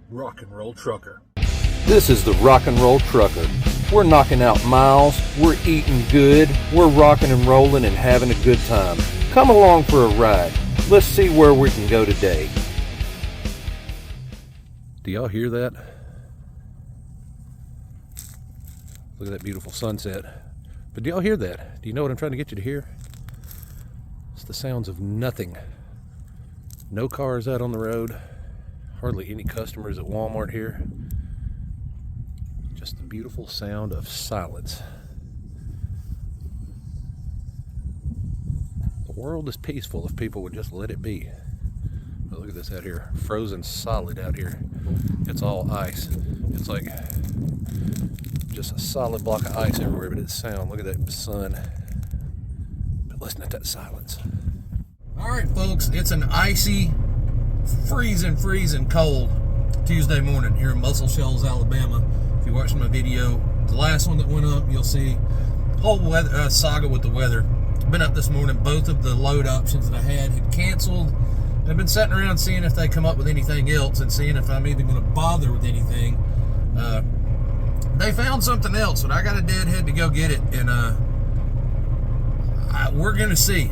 rock and roll trucker. This is the Rock and Roll Trucker. We're knocking out miles, we're eating good, we're rocking and rolling and having a good time. Come along for a ride. Let's see where we can go today. Do y'all hear that? Look at that beautiful sunset. But do y'all hear that? Do you know what I'm trying to get you to hear? It's the sounds of nothing. No cars out on the road. Hardly any customers at Walmart here. Just the beautiful sound of silence. The world is peaceful if people would just let it be. But look at this out here, frozen solid out here. It's all ice. It's like just a solid block of ice everywhere, but it's sound. Look at that sun. But listen to that silence. All right, folks, it's an icy, freezing cold Tuesday morning here in Muscle Shoals, Alabama. If you watched my video, the last one that went up, you'll see whole weather, saga with the weather. Been up this morning. Both of the load options that I had canceled. I've been sitting around seeing if they come up with anything else and seeing if I'm even going to bother with anything. They found something else, but I got a deadhead to go get it, and we're going to see.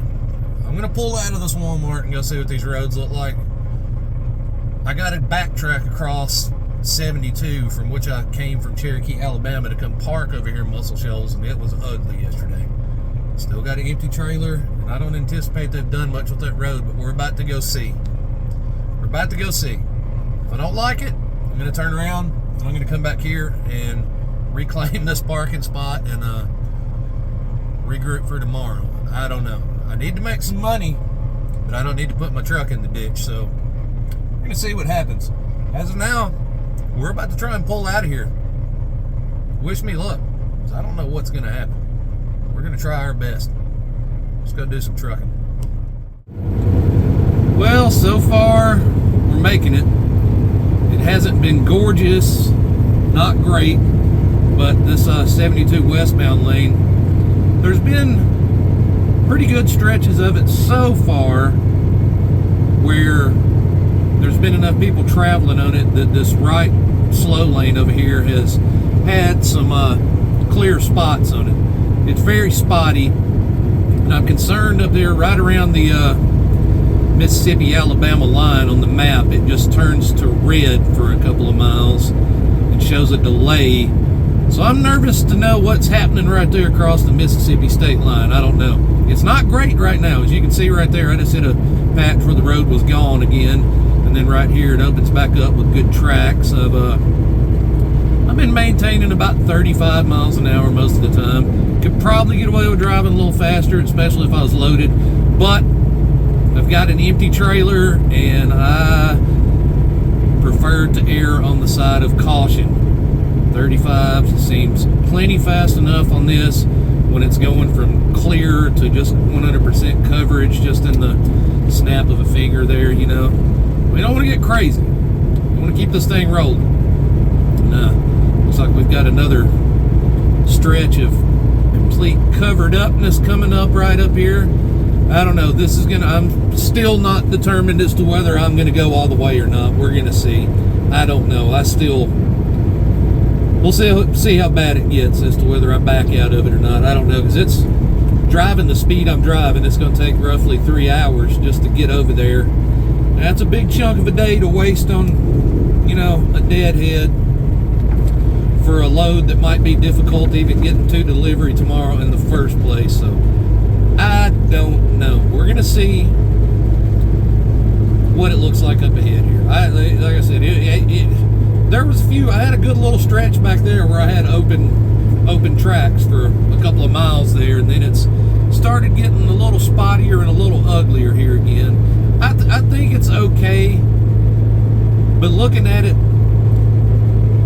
I'm going to pull out of this Walmart and go see what these roads look like. I got to backtrack across 72 from which I came from Cherokee, Alabama to come park over here in Muscle Shoals, and it was ugly yesterday. Still got an empty trailer, and I don't anticipate they've done much with that road, but we're about to go see. We're about to go see. If I don't like it, I'm going to turn around, and I'm going to come back here and reclaim this parking spot and regroup for tomorrow. I don't know. I need to make some money, but I don't need to put my truck in the ditch, so we're going to see what happens. As of now, we're about to try and pull out of here. Wish me luck, because I don't know what's going to happen. We're going to try our best. Let's go do some trucking. Well, so far, we're making it. It hasn't been gorgeous, not great, but this 72 westbound lane, there's been pretty good stretches of it so far where there's been enough people traveling on it that this right slow lane over here has had some clear spots on it. It's very spotty, and I'm concerned up there right around the Mississippi-Alabama line on the map. It just turns to red for a couple of miles and shows a delay. So I'm nervous to know what's happening right there across the Mississippi state line. I don't know. It's not great right now. As you can see right there, I just hit a patch where the road was gone again. And then right here, it opens back up with good tracks of, I've been maintaining about 35 miles an hour most of the time. Could probably get away with driving a little faster, especially if I was loaded. But I've got an empty trailer, and I prefer to err on the side of caution. 35 seems plenty fast enough on this when it's going from clear to just 100% coverage just in the snap of a finger there, you know. We don't want to get crazy. We want to keep this thing rolling. Looks like we've got another stretch of complete covered upness coming up right up here. I don't know. This is gonna. I'm still not determined as to whether I'm gonna go all the way or not. We're gonna see. I don't know. We'll see how bad it gets as to whether I back out of it or not. I don't know, because it's driving the speed I'm driving. It's going to take roughly 3 hours just to get over there. That's a big chunk of a day to waste on, you know, a deadhead for a load that might be difficult even getting to delivery tomorrow in the first place. So I don't know. We're going to see what it looks like up ahead here. Like I said, there was a few. I had a good little stretch back there where I had open tracks for a couple of miles there, and then it's started getting a little spottier and a little uglier here again. I think it's okay, but looking at it,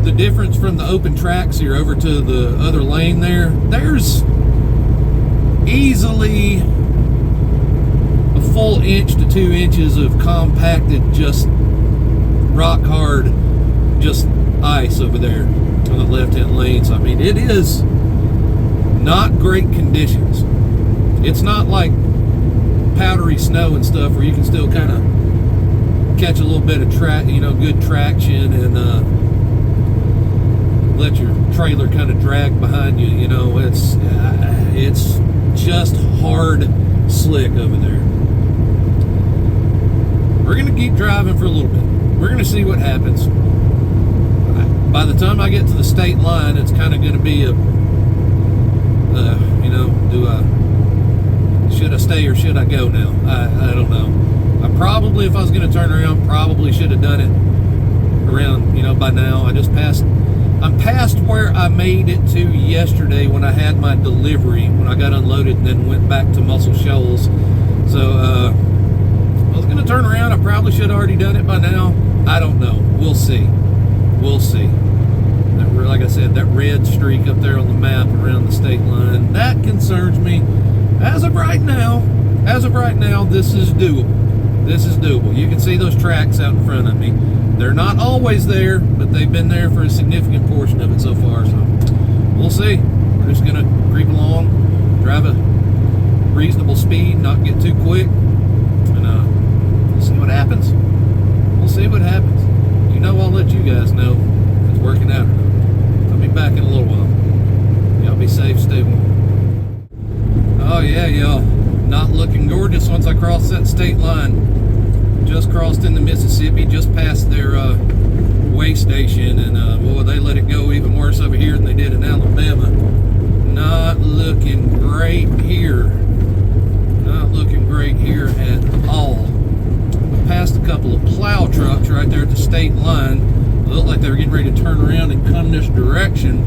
the difference from the open tracks here over to the other lane there's easily a full inch to 2 inches of compacted, just rock hard, just ice over there on the left-hand lane. So I mean, it is not great conditions. It's not like powdery snow and stuff where you can still kind of catch a little bit of good traction, and let your trailer kind of drag behind you. It's just hard slick over there. We're gonna keep driving for a little bit. We're gonna see what happens. By the time I get to the state line, it's kind of gonna be should I stay or should I go now? I don't know. I probably, if I was gonna turn around, probably should have done it around, by now. I'm past where I made it to yesterday when I had my delivery, when I got unloaded and then went back to Muscle Shoals. So I was going to turn around. I probably should have already done it by now. I don't know. We'll see. Like I said, that red streak up there on the map around the state line, that concerns me. As of right now, this is doable. You can see those tracks out in front of me. They're not always there, but they've been there for a significant portion of it so far. So we'll see. We're just gonna creep along, drive a reasonable speed, not get too quick, and we'll see what happens. I'll let you guys know if it's working out or not. I'll be back in a little while. Y'all be safe, stay warm. Oh yeah, y'all. Not looking gorgeous once I crossed that state line. Just crossed into Mississippi, just past their way station, and they let it go even worse over here than they did in Alabama. Not looking great here. At all. I passed a couple of plow trucks right there at the state line. It looked like they were getting ready to turn around and come this direction,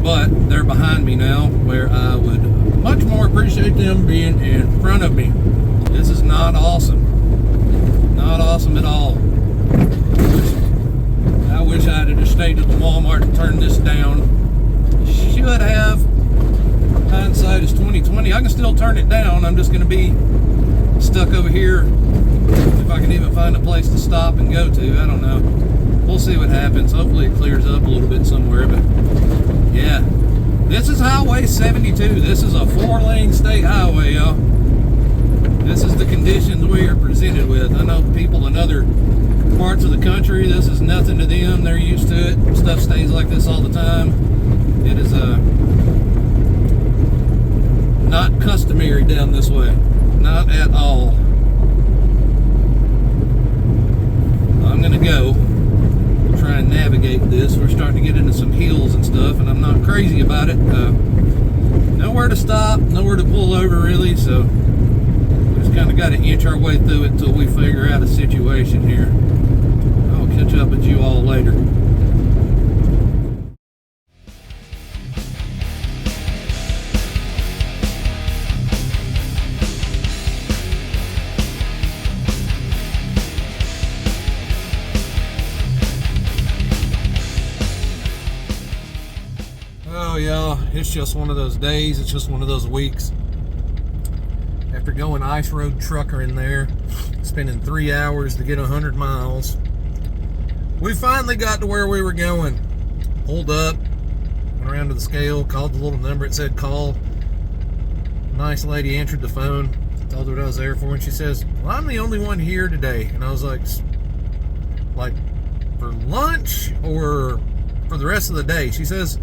but they're behind me now, where I would much more appreciate them being in front of me. This is not awesome. Not awesome at all. I wish I had just stayed at the Walmart and turned this down. Should have. Hindsight is 2020. I can still turn it down. I'm just going to be stuck over here. If I can even find a place to stop and go to, I don't know. We'll see what happens. Hopefully it clears up a little bit somewhere. But yeah, this is Highway 72. This is a 4-lane state highway, y'all. This is the conditions we are presented with. I know people in other parts of the country, this is nothing to them. They're used to it. Stuff stays like this all the time. It is not customary down this way. Not at all. I'm going to go try and navigate this. We're starting to get into some hills and stuff, and I'm not crazy about it. Nowhere to stop, nowhere to pull over really, so just kind of got to inch our way through it until we figure out a situation here. I'll catch up with you all later. Oh y'all, it's just one of those days. It's just one of those weeks. After going ice road trucker in there, spending 3 hours to get 100 miles, we finally got to where we were going. Pulled up, went around to the scale, called the little number. It said call. Nice lady answered the phone, told her what I was there for, and she says, well, I'm the only one here today. And I was like for lunch or for the rest of the day? She says,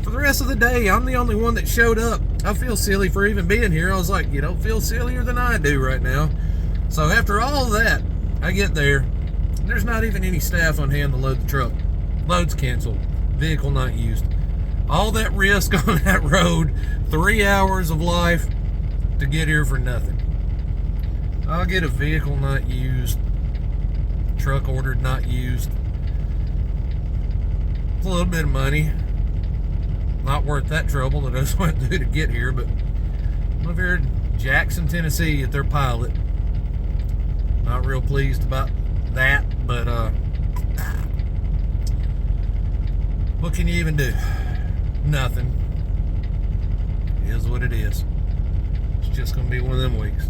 for the rest of the day, I'm the only one that showed up. I feel silly for even being here. I was like, you don't feel sillier than I do right now. So after all that, I get there. There's not even any staff on hand to load the truck. Load's canceled. Vehicle not used. All that risk on that road, 3 hours of life to get here for nothing. I'll get a vehicle not used, truck ordered not used. It's a little bit of money. Not worth that trouble that I just went through to get here, but I'm over here in Jackson, Tennessee at their pilot. Not real pleased about that, but what can you even do? Nothing. It is what it is. It's just going to be one of them weeks.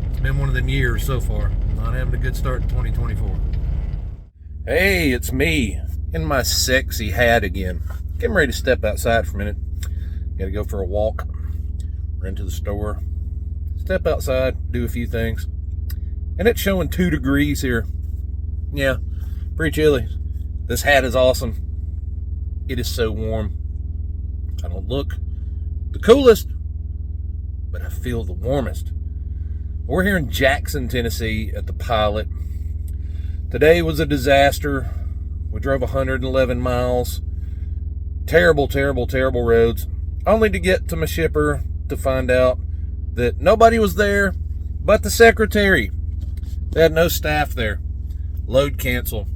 It's been one of them years so far. Not having a good start in 2024. Hey, it's me in my sexy hat again. Getting ready to step outside for a minute. Got to go for a walk. Run to the store. Step outside, do a few things. And it's showing 2 degrees here. Yeah, pretty chilly. This hat is awesome. It is so warm. I don't look the coolest, but I feel the warmest. We're here in Jackson, Tennessee at the Pilot. Today was a disaster. We drove 111 miles. Terrible, terrible, terrible roads. Only to get to my shipper to find out that nobody was there but the secretary. They had no staff there. Load cancel.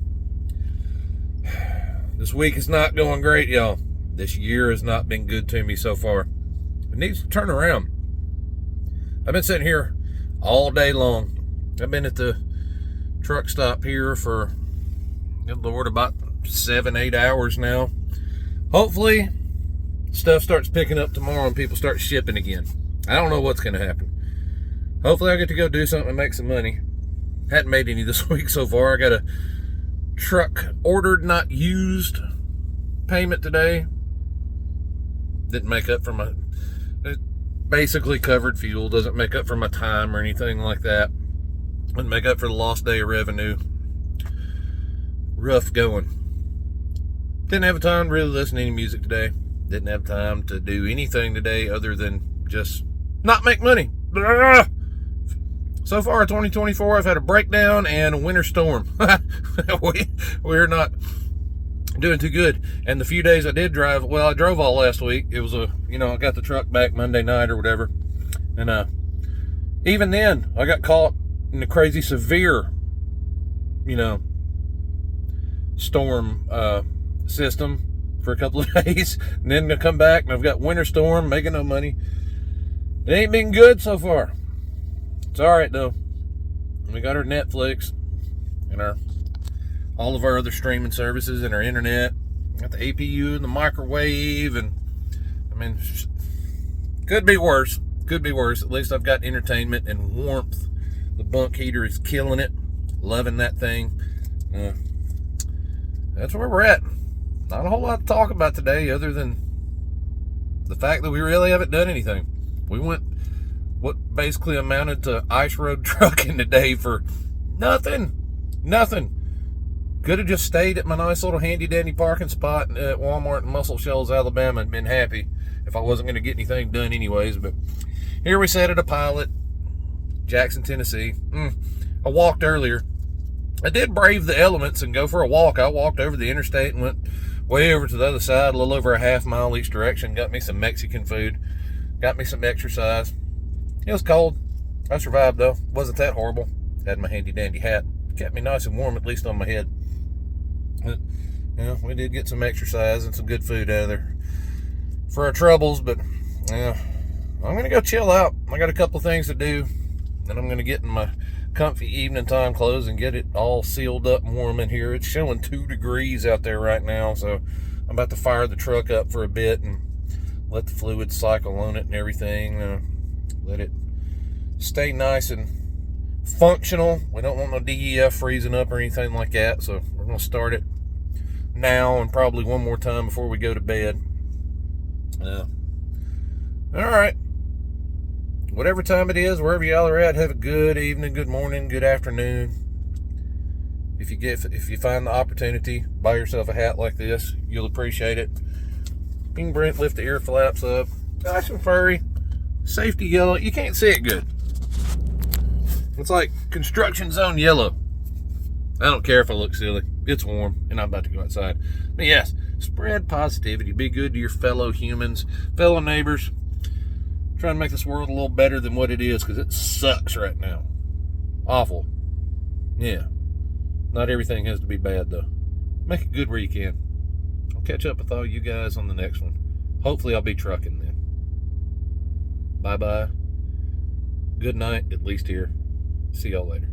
This week is not going great, y'all. This year has not been good to me so far. It needs to turn around. I've been sitting here all day long. I've been at the truck stop here for, good Lord, about 7-8 hours now. Hopefully, stuff starts picking up tomorrow and people start shipping again. I don't know what's going to happen. Hopefully, I get to go do something and make some money. Hadn't made any this week so far. I got a truck ordered, not used payment today. Didn't make up for my, it basically covered fuel. Doesn't make up for my time or anything like that. Wouldn't make up for the lost day of revenue. Rough going. Didn't have time to really listen to any music today. Didn't have time to do anything today other than just not make money. So far, 2024, I've had a breakdown and a winter storm. We're not doing too good. And the few days I did drive, well, I drove all last week. It was I got the truck back Monday night or whatever. And even then, I got caught in a crazy severe, storm system for a couple of days. And then I come back and I've got winter storm, making no money. It ain't been good so far. It's all right though. We got our Netflix and all of our other streaming services and our internet. Got the APU and the microwave, and could be worse. Could be worse. At least I've got entertainment and warmth. The bunk heater is killing it. Loving that thing. That's where we're at. Not a whole lot to talk about today other than the fact that we really haven't done anything. We went what basically amounted to ice road trucking today for nothing. Could have just stayed at my nice little handy dandy parking spot at Walmart in Muscle Shoals, Alabama, and been happy if I wasn't going to get anything done anyways. But here we sat at a Pilot, Jackson, Tennessee. I walked earlier. I did brave the elements and go for a walk. I walked over the interstate and went way over to the other side, a little over a half mile each direction. Got me some Mexican food. Got me some exercise. It was cold. I survived though. Wasn't that horrible. Had my handy dandy hat. Kept me nice and warm, at least on my head. We did get some exercise and some good food out of there for our troubles, but I'm going to go chill out. I got a couple things to do. Then I'm going to get in my comfy evening time clothes and get it all sealed up and warm in here. It's showing 2 degrees out there right now, so I'm about to fire the truck up for a bit and let the fluid cycle on it and everything. Let it stay nice and functional. We don't want no DEF freezing up or anything like that, so we're going to start it now and probably one more time before we go to bed. All right. Whatever time it is, wherever y'all are at, have a good evening, good morning, good afternoon. If you find the opportunity, buy yourself a hat like this. You'll appreciate it. You can lift the ear flaps up. Nice and furry. Safety yellow. You can't see it good. It's like construction zone yellow. I don't care if I look silly. It's warm and I'm about to go outside. But yes, spread positivity. Be good to your fellow humans, fellow neighbors. Try and make this world a little better than what it is, because it sucks right now. Awful. Yeah. Not everything has to be bad though. Make it good where you can. I'll catch up with all you guys on the next one. Hopefully I'll be trucking then. Bye-bye. Good night, at least here. See y'all later.